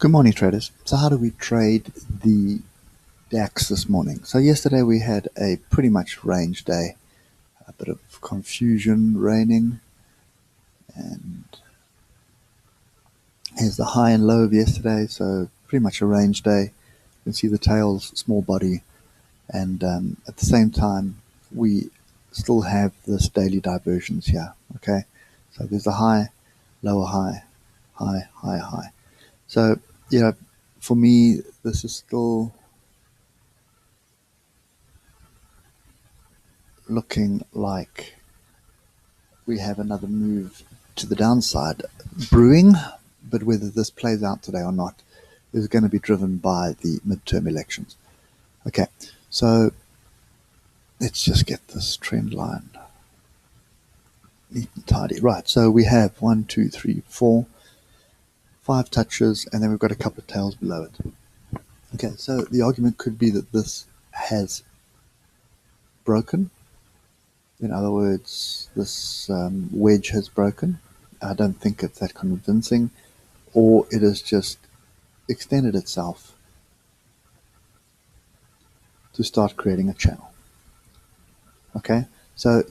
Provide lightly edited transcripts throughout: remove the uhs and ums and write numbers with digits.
Good morning, traders. So how do we trade the DAX this morning? So yesterday we had a pretty much range day, a bit of confusion reigning, and here's the high and low of yesterday. So pretty much a range day. You can see the tails, small body, and at the same time we still have this daily divergence here. Okay, so there's a high, lower high, high, high, high. So for me, this is still looking like we have another move to the downside brewing, but whether this plays out today or not is going to be driven by the midterm elections. Okay, so let's just get this trend line neat and tidy. Right, so we have 1, 2, 3, 4, 5 touches, and then we've got a couple of tails below it. Okay, so the argument could be that this has broken. In other words, this wedge has broken. I don't think it's that convincing, or it has just extended itself to start creating a channel. Okay, so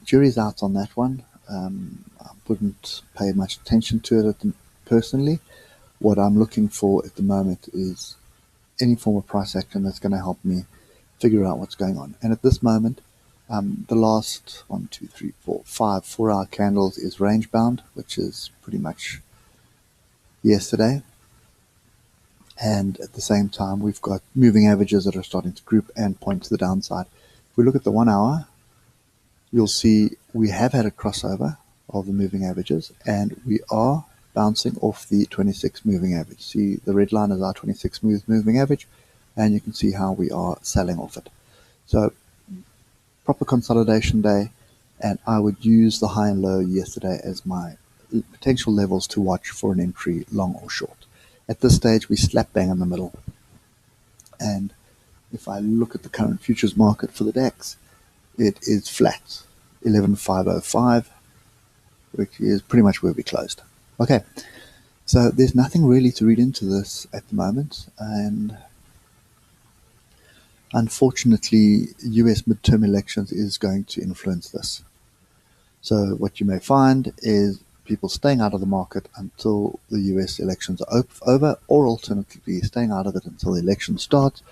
jury's out on that one. I wouldn't pay much attention to it personally. What I'm looking for at the moment is any form of price action that's going to help me figure out what's going on. And at this moment, the last 1, 2, 3, 4, 5 4-hour candles is range bound, which is pretty much yesterday. And at the same time, we've got moving averages that are starting to group and point to the downside. If we look at the 1 hour, you'll see we have had a crossover of the moving averages, and we are bouncing off the 26 moving average. See, the red line is our 26 moving average, and you can see how we are selling off it. So proper consolidation day, and I would use the high and low yesterday as my potential levels to watch for an entry, long or short. At this stage, we slap bang in the middle. And if I look at the current futures market for the DAX, it is flat, 11,505, which is pretty much where we closed. Okay, so there's nothing really to read into this at the moment, and unfortunately, US midterm elections is going to influence this. So what you may find is people staying out of the market until the US elections are over, or alternatively staying out of it until the election starts,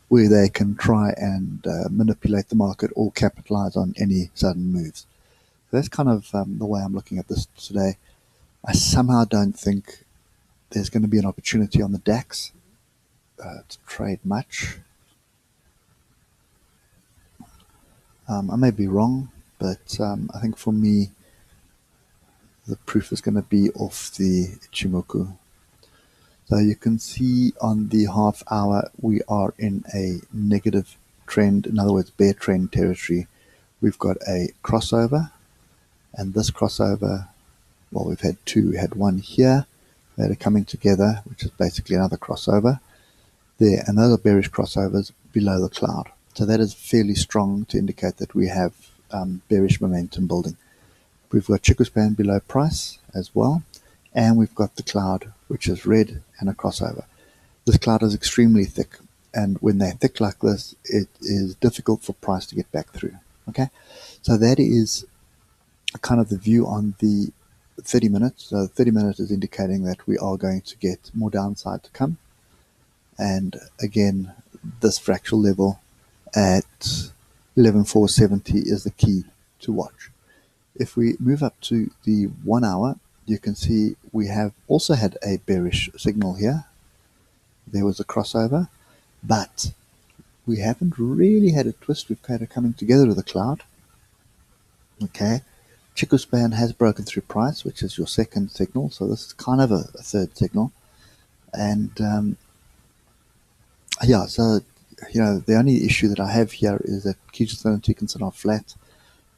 where they can try and manipulate the market or capitalize on any sudden moves. So that's kind of the way I'm looking at this today. I somehow don't think there's going to be an opportunity on the DAX to trade much. I may be wrong, but I think for me, the proof is going to be off the ichimoku. So you can see on the half hour, we are in a negative trend, in other words, bear trend territory. We've got a crossover, and this crossover, well, we've had two. We had one here that are coming together, which is basically another crossover there, and those are bearish crossovers below the cloud. So that is fairly strong to indicate that we have bearish momentum building. We've got Chico span below price as well, and we've got the cloud, which is red and a crossover. This cloud is extremely thick, and when they're thick like this, it is difficult for price to get back through. Okay, so that is kind of the view on the 30 minutes. So 30 minutes is indicating that we are going to get more downside to come. And again, this fractal level at 11,470 is the key to watch. If we move up to the 1 hour, you can see we have also had a bearish signal here. There was a crossover, but we haven't really had a twist. We've kind of coming together with the cloud. Okay, Chico span has broken through price, which is your second signal. So this is kind of a third signal. And yeah, so the only issue that I have here is that Kijun and Tikkan are flat,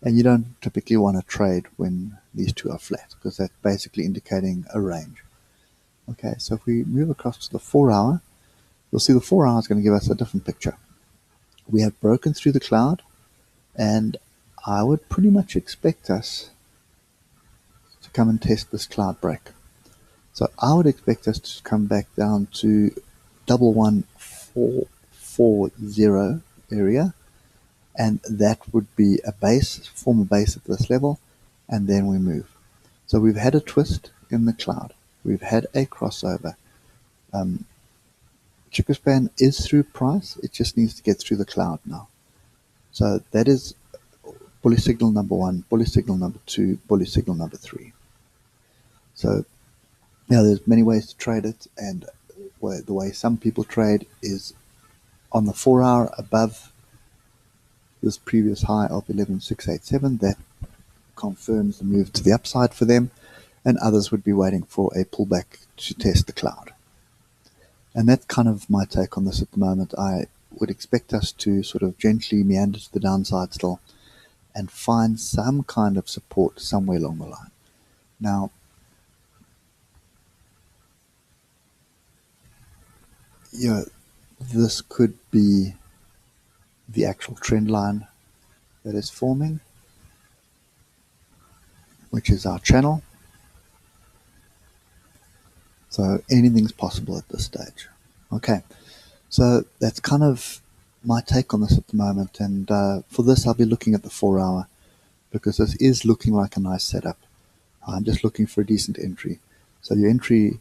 and you don't typically want to trade when these two are flat, because that's basically indicating a range. Okay, so if we move across to the 4 hour, you'll see the 4 hour is going to give us a different picture. We have broken through the cloud, and I would pretty much expect us to come and test this cloud break. So I would expect us to come back down to 11440 area, and that would be a base, form a base at this level, and then we move. So we've had a twist in the cloud. We've had a crossover. Chickaspan is through price. It just needs to get through the cloud now. So that is bullish signal number one, bullish signal number two, bullish signal number three. So now there's many ways to trade it, and the way some people trade is on the 4 hour above this previous high of 11,687. That confirms the move to the upside for them, and others would be waiting for a pullback to test the cloud. And that's kind of my take on this at the moment. I would expect us to sort of gently meander to the downside still and find some kind of support somewhere along the line. Now, this could be the actual trend line that is forming, which is our channel. So anything's possible at this stage. Okay, so that's kind of my take on this at the moment. And for this, I'll be looking at the 4 hour because this is looking like a nice setup. I'm just looking for a decent entry. So your entry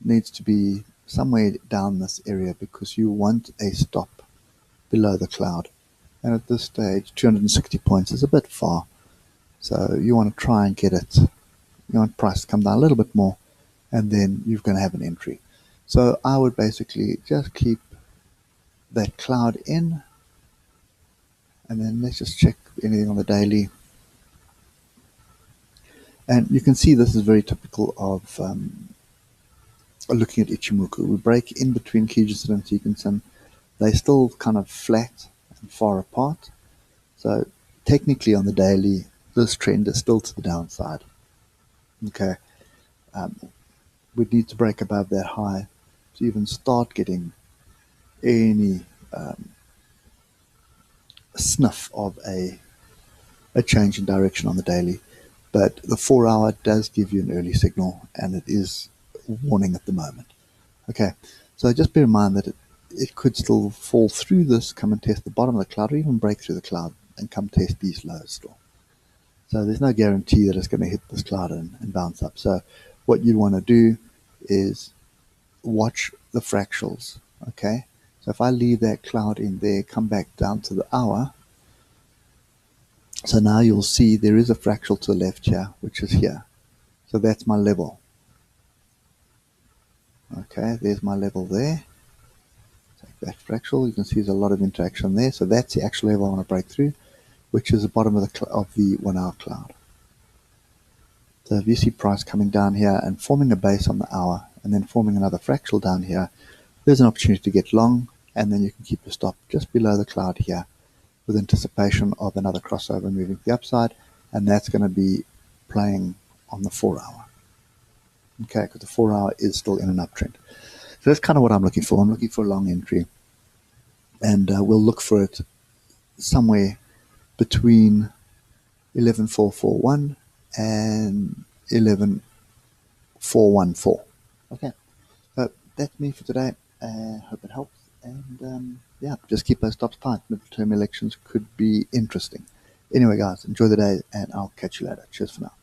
needs to be somewhere down this area because you want a stop below the cloud. And at this stage, 260 points is a bit far. So you want to try and get it. You want price to come down a little bit more, and then you're going to have an entry. So I would basically just keep that cloud in, and then let's just check anything on the daily. And you can see this is very typical of looking at ichimoku. We break in between Kijisen and Tekinson. They're still kind of flat and far apart. So technically on the daily, this trend is still to the downside. Okay. We'd need to break above that high to even start getting any sniff of a change in direction on the daily. But the 4 hour does give you an early signal, and it is warning at the moment. Okay, so just bear in mind that it could still fall through this, come and test the bottom of the cloud, or even break through the cloud and come test these lows still. So there's no guarantee that it's going to hit this cloud and bounce up. So what you want to do is watch the fractals. Okay, so if I leave that cloud in there, come back down to the hour. So now you'll see there is a fractal to the left here, which is here. So that's my level. Okay, there's my level there. Take that fractal. You can see there's a lot of interaction there. So that's the actual level I want to break through, which is the bottom of the 1 hour cloud. So if you see price coming down here and forming a base on the hour, and then forming another fractal down here, there's an opportunity to get long, and then you can keep your stop just below the cloud here, with anticipation of another crossover moving to the upside, and that's going to be playing on the 4 hour. Okay, because the 4 hour is still in an uptrend. So that's kind of what I'm looking for. I'm looking for a long entry, and we'll look for it somewhere between 11,441 and 11,414. Okay, so that's me for today. Hope it helps. And yeah, just keep those stops tight. Midterm elections could be interesting. Anyway, guys, enjoy the day, and I'll catch you later. Cheers for now.